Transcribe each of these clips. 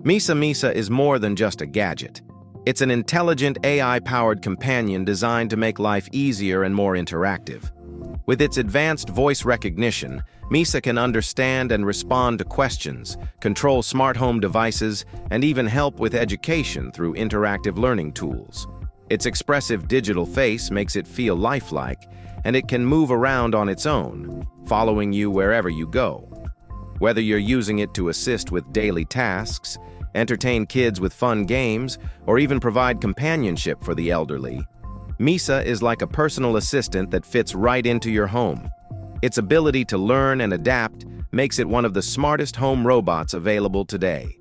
Misa is more than just a gadget. It's an intelligent AI-powered companion designed to make life easier and more interactive. With its advanced voice recognition, Misa can understand and respond to questions, control smart home devices, and even help with education through interactive learning tools. Its expressive digital face makes it feel lifelike, and it can move around on its own, following you wherever you go. Whether you're using it to assist with daily tasks, entertain kids with fun games, or even provide companionship for the elderly, Misa is like a personal assistant that fits right into your home. Its ability to learn and adapt makes it one of the smartest home robots available today.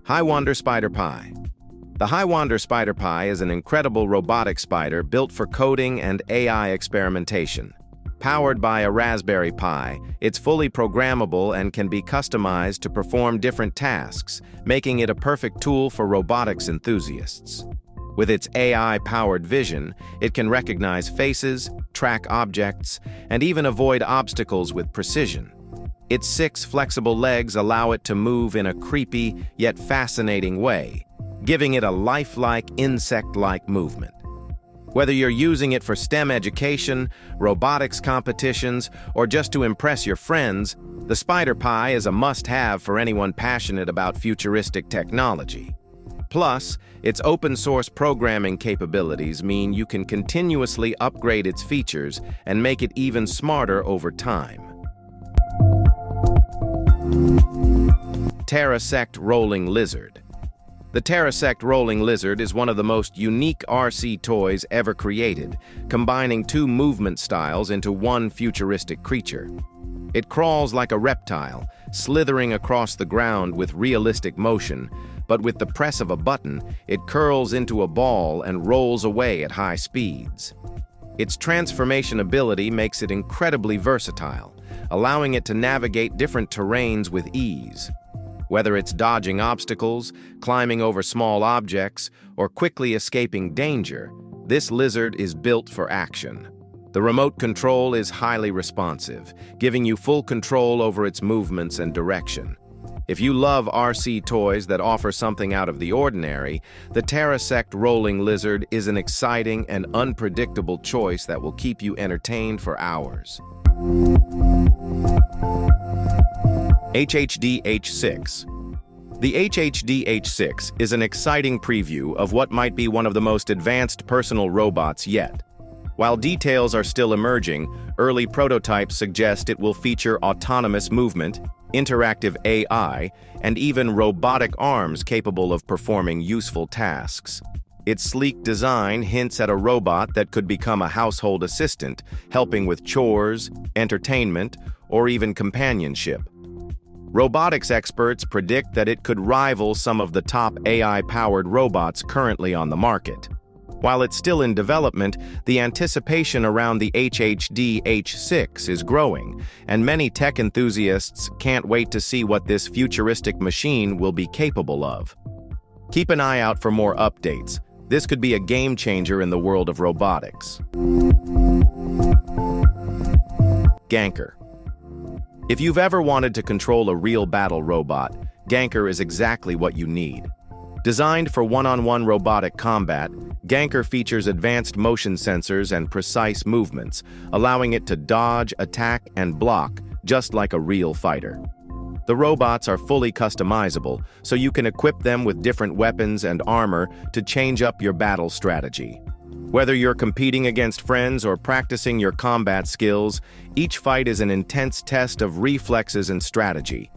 Highwander Spider Pie. The Highwander Spider Pie is an incredible robotic spider built for coding and AI experimentation. Powered by a Raspberry Pi, it's fully programmable and can be customized to perform different tasks, making it a perfect tool for robotics enthusiasts. With its AI-powered vision, it can recognize faces, track objects, and even avoid obstacles with precision. Its 6 flexible legs allow it to move in a creepy yet fascinating way, giving it a lifelike, insect-like movement. Whether you're using it for STEM education, robotics competitions, or just to impress your friends, the Spider Pie is a must-have for anyone passionate about futuristic technology. Plus, its open-source programming capabilities mean you can continuously upgrade its features and make it even smarter over time. Terra-Sect Rolling Lizard. The Terra-Sect Rolling Lizard is one of the most unique RC toys ever created, combining 2 movement styles into one futuristic creature. It crawls like a reptile, slithering across the ground with realistic motion, but with the press of a button, it curls into a ball and rolls away at high speeds. Its transformation ability makes it incredibly versatile, allowing it to navigate different terrains with ease. Whether it's dodging obstacles, climbing over small objects, or quickly escaping danger, this lizard is built for action. The remote control is highly responsive, giving you full control over its movements and direction. If you love RC toys that offer something out of the ordinary, the Terra-Sect Rolling Lizard is an exciting and unpredictable choice that will keep you entertained for hours. HHD-H6. The HHD-H6 is an exciting preview of what might be one of the most advanced personal robots yet. While details are still emerging, early prototypes suggest it will feature autonomous movement, interactive AI, and even robotic arms capable of performing useful tasks. Its sleek design hints at a robot that could become a household assistant, helping with chores, entertainment, or even companionship. Robotics experts predict that it could rival some of the top AI-powered robots currently on the market. While it's still in development, the anticipation around the HHD-H6 is growing, and many tech enthusiasts can't wait to see what this futuristic machine will be capable of. Keep an eye out for more updates. This could be a game changer in the world of robotics. Ganker. If you've ever wanted to control a real battle robot, Ganker is exactly what you need. Designed for one-on-one robotic combat, Ganker features advanced motion sensors and precise movements, allowing it to dodge, attack, and block just like a real fighter. The robots are fully customizable, so you can equip them with different weapons and armor to change up your battle strategy. Whether you're competing against friends or practicing your combat skills, each fight is an intense test of reflexes and strategy.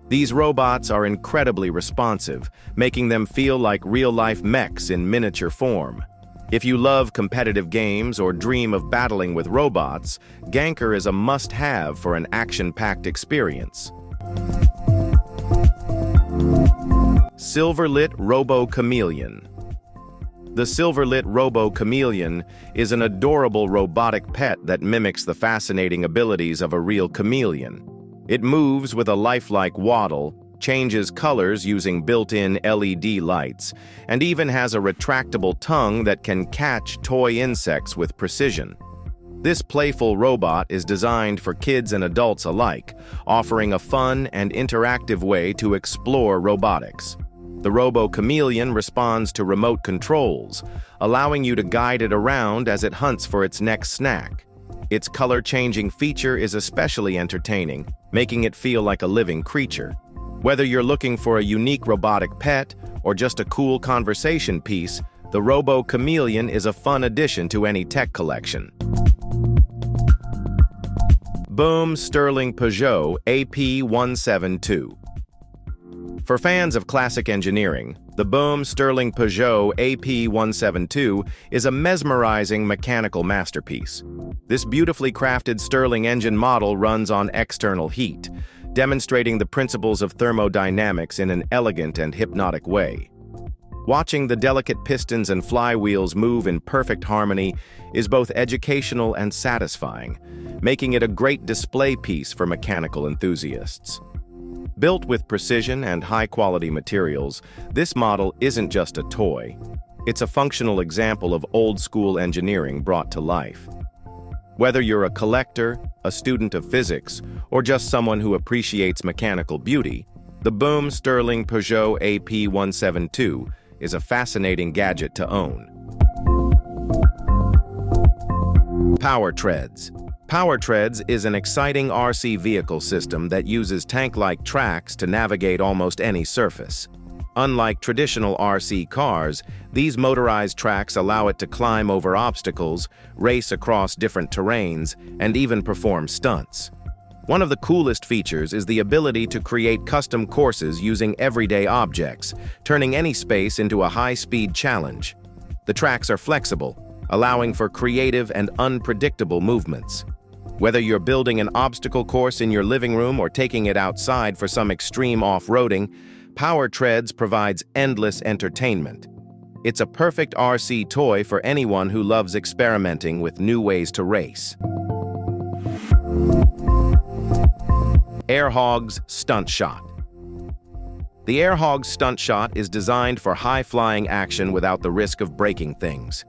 These robots are incredibly responsive, making them feel like real-life mechs in miniature form. If you love competitive games or dream of battling with robots, Ganker is a must-have for an action-packed experience. Silverlit Robo Chameleon. The Silverlit Robo Chameleon is an adorable robotic pet that mimics the fascinating abilities of a real chameleon. It moves with a lifelike waddle, changes colors using built-in LED lights, and even has a retractable tongue that can catch toy insects with precision. This playful robot is designed for kids and adults alike, offering a fun and interactive way to explore robotics. The Robo-Chameleon responds to remote controls, allowing you to guide it around as it hunts for its next snack. Its color-changing feature is especially entertaining, making it feel like a living creature. Whether you're looking for a unique robotic pet or just a cool conversation piece, the Robo-Chameleon is a fun addition to any tech collection. Boom Stirling Peugeot AP172. For fans of classic engineering, the Boom Stirling Peugeot AP172 is a mesmerizing mechanical masterpiece. This beautifully crafted Stirling engine model runs on external heat, demonstrating the principles of thermodynamics in an elegant and hypnotic way. Watching the delicate pistons and flywheels move in perfect harmony is both educational and satisfying, making it a great display piece for mechanical enthusiasts. Built with precision and high-quality materials, this model isn't just a toy. It's a functional example of old-school engineering brought to life. Whether you're a collector, a student of physics, or just someone who appreciates mechanical beauty, the Boom Stirling Peugeot AP172 is a fascinating gadget to own. Power Treads. Power Treads is an exciting RC vehicle system that uses tank-like tracks to navigate almost any surface. Unlike traditional RC cars, these motorized tracks allow it to climb over obstacles, race across different terrains, and even perform stunts. One of the coolest features is the ability to create custom courses using everyday objects, turning any space into a high-speed challenge. The tracks are flexible, allowing for creative and unpredictable movements. Whether you're building an obstacle course in your living room or taking it outside for some extreme off-roading, Power Treads provides endless entertainment. It's a perfect RC toy for anyone who loves experimenting with new ways to race. Airhog's Stunt Shot. The Airhog's Stunt Shot is designed for high-flying action without the risk of breaking things.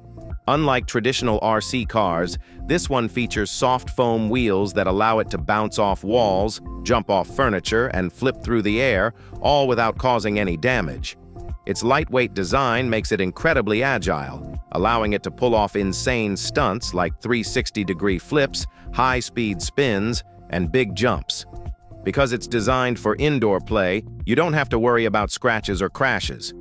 Unlike traditional RC cars, this one features soft foam wheels that allow it to bounce off walls, jump off furniture, and flip through the air, all without causing any damage. Its lightweight design makes it incredibly agile, allowing it to pull off insane stunts like 360-degree flips, high-speed spins, and big jumps. Because it's designed for indoor play, you don't have to worry about scratches or crashes.